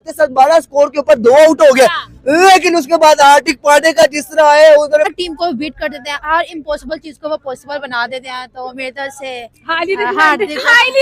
12 score के ऊपर 2 out हो गया, लेकिन उसके बाद हार्दिक पांड्या का जिस तरह है उधर टीम को बीट कर देते हैं और इम्पॉसिबल चीज को वो पॉसिबल बना देते हैं। तो मेरी तरफ से हाईली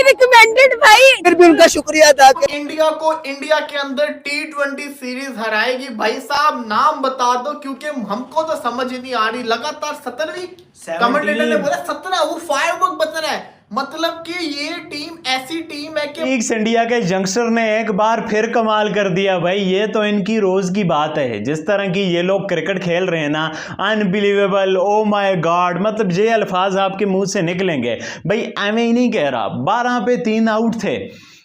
रिकमेंडेड भाई। फिर भी उनका शुक्रिया अदा करें। इंडिया को इंडिया के अंदर T20 सीरीज हराएगी। भाई साहब नाम बता दो, क्योंकि हमको तो समझ ही नहीं आ रही। लगातार 17वीं कमेंटेटर ने बोला 17, वो फायरवर्क बच रहा है। मतलब कि ये टीम ऐसी टीम है कि इंडिया के यंगस्टर ने एक बार फिर कमाल कर दिया भाई। ये तो इनकी रोज की बात है। जिस तरह की ये लोग क्रिकेट खेल रहे हैं ना, अनबिलीवेबल, ओ माय गॉड, मतलब ये अल्फाज आपके मुंह से निकलेंगे भाई। एवं ही नहीं कह रहा। 12 पे 3 आउट थे।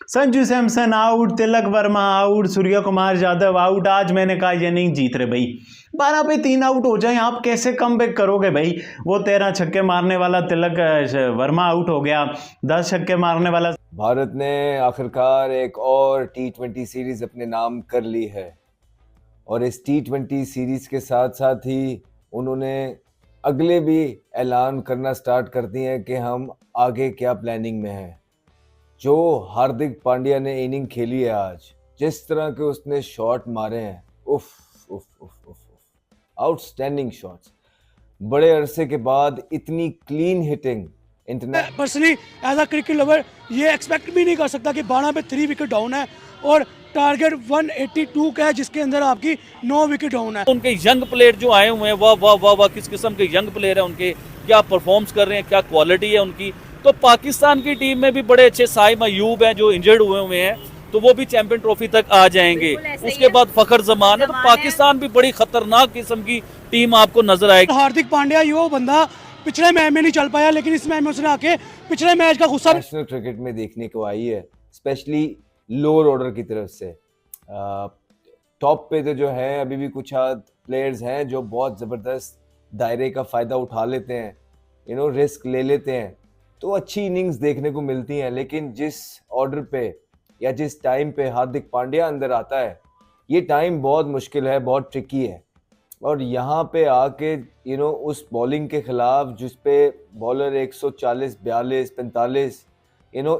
Sanju Samson out, Tilak Varma out, Surya Kumar Yadav out. आज मैंने कहा ये नहीं जीत रहे भाई। 12 पे 3 आउट हो जाए, आप कैसे कमबैक करोगे भाई? वो 13 छक्के मारने वाला तिलक वर्मा आउट हो गया, 10 छक्के मारने वाला। भारत ने आखिरकार एक और T20 सीरीज अपने नाम कर ली है, और इस T20 सीरीज के साथ साथ ही उन्होंने अगले भी ऐलान करना स्टार्ट कर दिए हैं कि हम आगे क्या प्लानिंग में हैं। जो हार्दिक पांड्या ने इनिंग खेली है आज, जिस तरह के उसने शॉट मारे हैं, उफ उफ उफ उफ, आउटस्टैंडिंग शॉट्स। बड़े अरसे के बाद इतनी clean hitting. Personally as a cricket lover ये एक्सपेक्ट भी नहीं कर सकता कि 12 पे 3 विकेट डाउन है और टारगेट 182 का है, जिसके अंदर आपकी 9 विकेट डाउन है। उनके यंग प्लेयर जो आए हुए हैं, वाह वाह वाह वाह, किस किस्म के यंग प्लेयर हैं उनके, क्या परफॉर्म्स कर रहे हैं, क्या क्वालिटी है उनकी। तो पाकिस्तान की टीम में भी बड़े अच्छे साइम अयूब हैं जो इंजर्ड हुए हैं, तो वो भी चैंपियन ट्रॉफी तक आ जाएंगे। उसके बाद फखर जमान है। तो पाकिस्तान भी बड़ी खतरनाक किस्म की टीम आपको नजर आएगी। हार्दिक पांड्या ये बंदा पिछले मैच में नहीं चल पाया, लेकिन इस मैच में उसने आके पिछले मैच का गुस्सा नेशनल क्रिकेट में देखने को आई है, स्पेशली लोअर ऑर्डर की तरफ से। टॉप पे तो जो है अभी भी कुछ प्लेयर्स हैं जो बहुत ज़बरदस्त दायरे का फ़ायदा उठा लेते हैं, रिस्क ले लेते हैं, तो अच्छी इनिंग्स देखने को मिलती हैं। लेकिन जिस ऑर्डर पे या जिस टाइम पे हार्दिक पांड्या अंदर आता है, ये टाइम बहुत मुश्किल है, बहुत ट्रिकी है। और यहाँ पे आके उस बॉलिंग के खिलाफ जिस पे बॉलर 140, 42, 45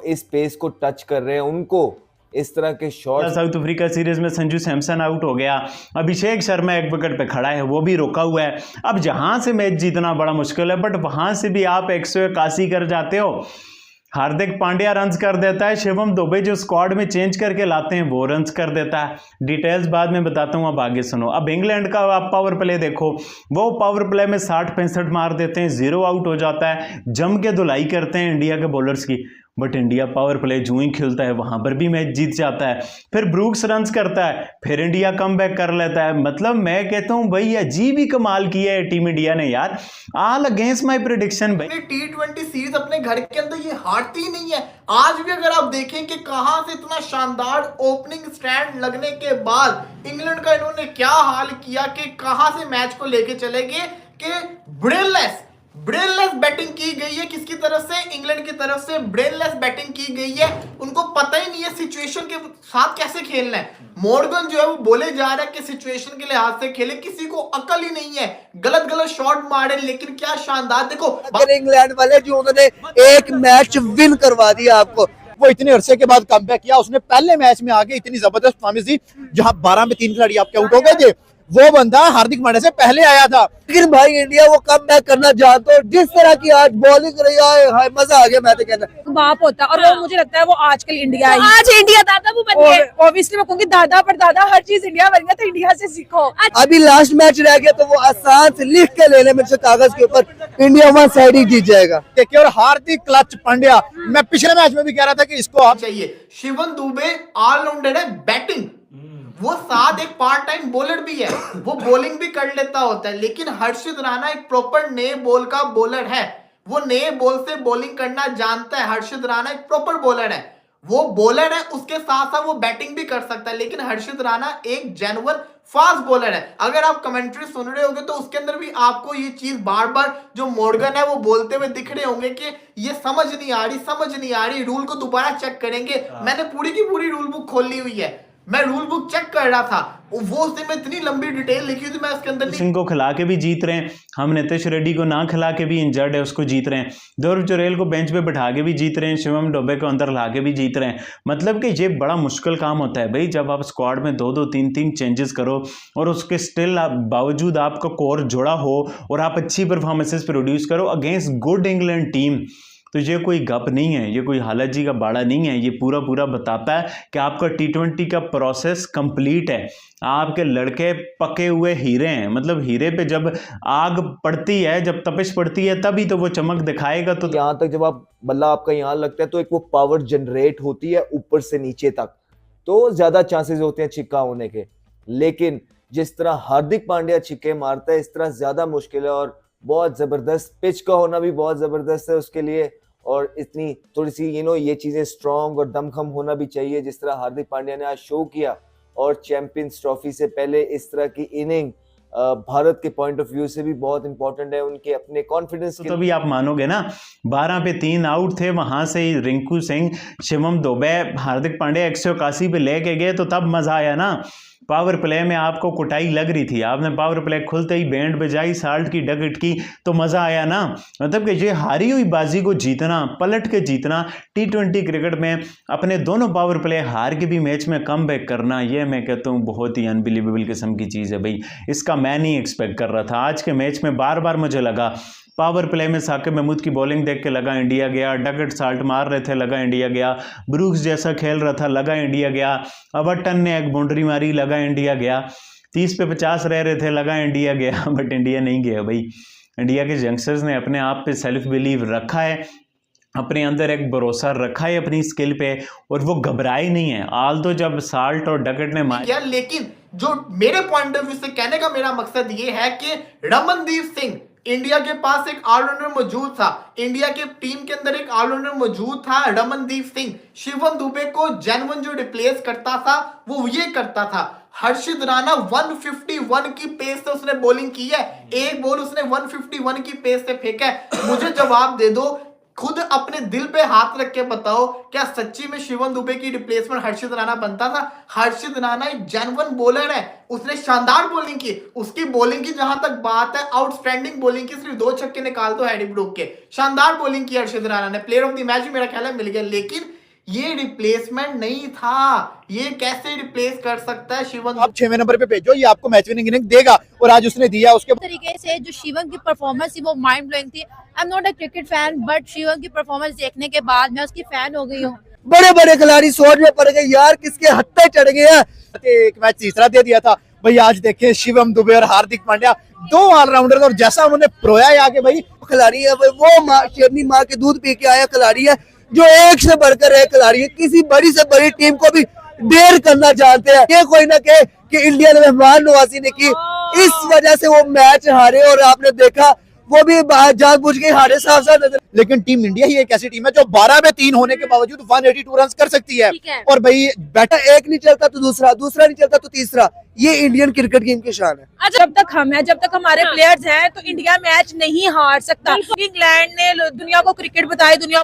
इस पेस को टच कर रहे हैं, उनको इस तरह के शॉट। साउथ अफ्रीका सीरीज में संजू सैमसन आउट हो गया, अभिषेक शर्मा एक विकेट पे खड़ा है, वो भी रोका हुआ है। अब जहां से मैच जीतना बड़ा मुश्किल है, बट वहां से भी आप 181 कर जाते हो। हार्दिक पांड्या रन्स कर देता है, शिवम दुबे जो स्क्वाड में चेंज करके लाते हैं वो रन्स कर देता है। डिटेल्स बाद में बताता हूँ, अब आगे सुनो। अब इंग्लैंड का आप पावर प्ले देखो, वो पावर प्ले में 60-65 मार देते हैं, 0 आउट हो जाता है। जम के धुलाई करते हैं इंडिया के बॉलर्स की, बट इंडिया पावर प्ले जो ही खेलता है वहां पर भी मैच जीत जाता है। फिर ब्रूक्स रन्स करता है, फिर इंडिया कमबैक कर लेता है। मतलब मैं कहता हूं भाई अजीब ही कमाल किया है टीम इंडिया ने यार, ऑल अगेंस्ट माय प्रेडिक्शन। भाई T20 सीरीज अपने घर के अंदर ये हारती ही नहीं है। आज भी अगर आप देखें कि कहां से इतना शानदार ओपनिंग स्टैंड लगने के बाद इंग्लैंड का इन्होंने क्या हाल किया कि कहां से मैच को लेके चले गए कि ब्रेनलेस बैटिंग की गई है। किसकी तरफ से? इंग्लैंड की तरफ से ब्रेनलेस बैटिंग की गई है। उनको पता ही नहीं है सिचुएशन के साथ कैसे खेलना है। मॉर्गन जो है वो बोले जा रहा है कि सिचुएशन के लिहाज से खेले, किसी को अकल ही नहीं है, गलत शॉट मारे। लेकिन क्या शानदार देखो इंग्लैंड वाले जो उन्होंने एक मैच विन करवा दिया आपको, वो इतने अरसे के बाद कमबैक किया। उसने पहले मैच में आके इतनी जबरदस्त परफॉर्मेंस दी, जहां 12 में 3 खिलाड़ी आपके आउट हो गए थे। वो बंदा हार्दिक पांड्या से पहले आया था। लेकिन भाई इंडिया वो कमबैक करना चाहता है। जिस तरह की आज बॉलिंग रही है, मजा आ गया। मैं तो कहता बाप होता, और वो मुझे लगता है वो आजकल इंडिया है। आज इंडिया दादा वो बन गए। ऑब्वियसली मैं कहूंगी दादा पर दादा हर चीज इंडिया बन गया, तो इंडिया से सीखो। अभी लास्ट मैच रह गया, तो वो आसान से लिख के ले ले मेरे से कागज के ऊपर, इंडिया 1 साइड ही जीत जाएगा। देखिए, और हार्दिक क्लच पांड्या, मैं पिछले मैच में भी कह रहा था कि इसको आप चाहिए। शिवम दुबे ऑलराउंडर है बैटिंग, वो साथ एक पार्ट टाइम बॉलर भी है, वो बॉलिंग भी कर लेता होता है। लेकिन हर्षित राणा एक प्रॉपर नए बॉल का बॉलर है, वो नए बॉल से बॉलिंग करना जानता है। हर्षित राणा एक प्रॉपर बॉलर है, वो बॉलर है, उसके साथ साथ वो बैटिंग भी कर सकता है। लेकिन हर्षित राणा एक जेन्युइन फास्ट बॉलर है। अगर आप कमेंट्री सुन रहे होंगे तो उसके अंदर भी आपको ये चीज बार बार जो मॉर्गन है वो बोलते हुए दिख रहे होंगे कि ये समझ नहीं आ रही, रूल को दोबारा चेक करेंगे। मैंने पूरी की पूरी रूल बुक खोली हुई है। मैं रूल बुक चेक कर रहा था, वो उसने में इतनी लंबी डिटेल लिखी थी, मैं इसके अंदर सिंह को खिला के भी जीत रहे हैं हम, नितिश रेड्डी को ना खिला के भी इंजर्ड है उसको जीत रहे हैं, ध्रुव जुरैल को बेंच पे बिठा के भी जीत रहे हैं, शिवम दुबे को अंदर ला के भी जीत रहे हैं। मतलब कि ये बड़ा मुश्किल काम होता है भाई, जब आप स्क्वाड में 2-2 3-3 चेंजेस करो और उसके स्टिल बावजूद आपका कोर जुड़ा हो और आप अच्छी परफॉर्मेंसेस प्रोड्यूस करो अगेंस्ट गुड इंग्लैंड टीम, तो ये कोई गप नहीं है, ये कोई हालत जी का बाड़ा नहीं है, ये पूरा पूरा बताता है कि आपका T20 का प्रोसेस कंप्लीट है, आपके लड़के पके हुए हीरे हैं। मतलब हीरे पे जब आग पड़ती है, जब तपिश पड़ती है, तभी तो वो चमक दिखाएगा। तो यहाँ तक जब आप बल्ला आपका यहाँ लगता है तो एक वो पावर जनरेट होती है ऊपर से नीचे तक, तो ज्यादा चांसेस होते हैं छिक्का होने के। लेकिन जिस तरह हार्दिक पांड्या छिक्के मारता है, इस तरह ज्यादा मुश्किल है और बहुत जबरदस्त पिच का होना भी बहुत जबरदस्त है उसके लिए, और इतनी थोड़ी सी ये चीजें स्ट्रॉन्ग और दमखम होना भी चाहिए जिस तरह हार्दिक पांड्या ने आज शो किया। और चैंपियंस ट्रॉफी से पहले इस तरह की इनिंग भारत के पॉइंट ऑफ व्यू से भी बहुत इंपॉर्टेंट है, उनके अपने कॉन्फिडेंस के। तो भी आप मानोगे ना, 12 पे 3 आउट थे, वहां से रिंकू सिंह, शिवम दुबे, हार्दिक पांड्या 181 पे लेके गए, तो तब मजा आया ना। पावर प्ले में आपको कुटाई लग रही थी, आपने पावर प्ले खुलते ही बैंड बजाई, साल्ट की डगट की, तो मजा आया ना। मतलब कि ये हारी हुई बाजी को जीतना, पलट के जीतना, T20 क्रिकेट में अपने दोनों पावर प्ले हार के भी मैच में कम बैक करना, ये मैं कहता हूँ बहुत ही अनबिलीवेबल किस्म की चीज़ है भाई। इसका मैं नहीं एक्सपेक्ट कर रहा था। आज के मैच में बार बार मुझे लगा, पावर प्ले में साकिब महमूद की बॉलिंग देख के लगा इंडिया गया, डगट साल्ट मार रहे थे लगा इंडिया गया, ब्रूक्स जैसा खेल रहा था लगा इंडिया गया, अबर्टन ने एक बाउंड्री मारी लगा इंडिया गया, 30 पे 50 रह रहे थे लगा इंडिया गया, बट इंडिया नहीं गया भाई। इंडिया के यंगस्टर्स ने अपने आप पे सेल्फ बिलीव रखा है, अपने अंदर एक भरोसा रखा है अपनी स्किल पे, और वो घबराए नहीं है। आल तो जब साल्ट और डगट ने मारा, लेकिन जो मेरे पॉइंट ऑफ व्यू से कहने का मेरा मकसद ये है कि रमनदीप सिंह, इंडिया के पास एक ऑलराउंडर मौजूद था, इंडिया के टीम के अंदर एक ऑलराउंडर मौजूद था रमनदीप सिंह। शिवम दुबे को जेन्युइन जो रिप्लेस करता था वो ये करता था। हर्षित राणा 151 की पेस से उसने बॉलिंग की है, एक बॉल उसने 151 की पेस से फेंका है। मुझे जवाब दे दो, खुद अपने दिल पे हाथ रख के बताओ, क्या सच्ची में शिवम दुबे की रिप्लेसमेंट हर्षित राणा बनता था? हर्षित राणा एक जेन्युइन बॉलर है, उसने शानदार बॉलिंग की। उसकी बॉलिंग की जहां तक बात है, आउटस्टैंडिंग बॉलिंग की, सिर्फ 2 छक्के निकाल दो हैरी ब्रूक के, शानदार बॉलिंग की हर्षित राणा ने। प्लेयर ऑफ द मैच मेरा ख्याल है मिल गया, लेकिन ये रिप्लेसमेंट नहीं था। ये कैसे रिप्लेस कर सकता है शिवम? आप 6वें नंबर पे भेजो, ये आपको मैच विनिंग इनिंग देगा, और आज उसने दिया। उसके तरीके से जो शिवम की परफॉर्मेंस थी वो माइंड ब्लोइंग थी। I am not a cricket fan, but Shivam की परफॉर्मेंस देखने के बाद मैं उसकी फैन हो गई हूँ। बड़े बड़े खिलाड़ी सोच में पड़ गए यार, किसके हत्थे चढ़ गए हैं। एक मैच तीसरा दे दिया था भाई। आज देखें शिवम दुबे और हार्दिक पांड्या 2 ऑलराउंडर, और जैसा उन्होंने प्रोया है आगे भाई, खिलाड़ी है वो शेरनी माँ के दूध पी के आया खिलाड़ी है, जो एक से बढ़कर एक खिलाड़ी है। किसी बड़ी से बड़ी टीम को भी डेर करना जानते हैं। ये कोई ना कहे कि इंडिया ने मेहमान नवाजी ने की, इस वजह से वो मैच हारे, और आपने देखा वो भी जानबूझ के हारे साफ साफ नजर। लेकिन टीम इंडिया ही एक ऐसी टीम है जो 12 में 3 होने के बावजूद 182 रन कर सकती है। और भाई बैटर एक नहीं चलता तो दूसरा, दूसरा नहीं चलता तो तीसरा, ये इंडियन क्रिकेट टीम की शान है। जब तक हम हैं, जब तक हमारे प्लेयर्स हैं, तो इंडिया मैच नहीं हार सकता। इंग्लैंड ने दुनिया को क्रिकेट बताई, दुनिया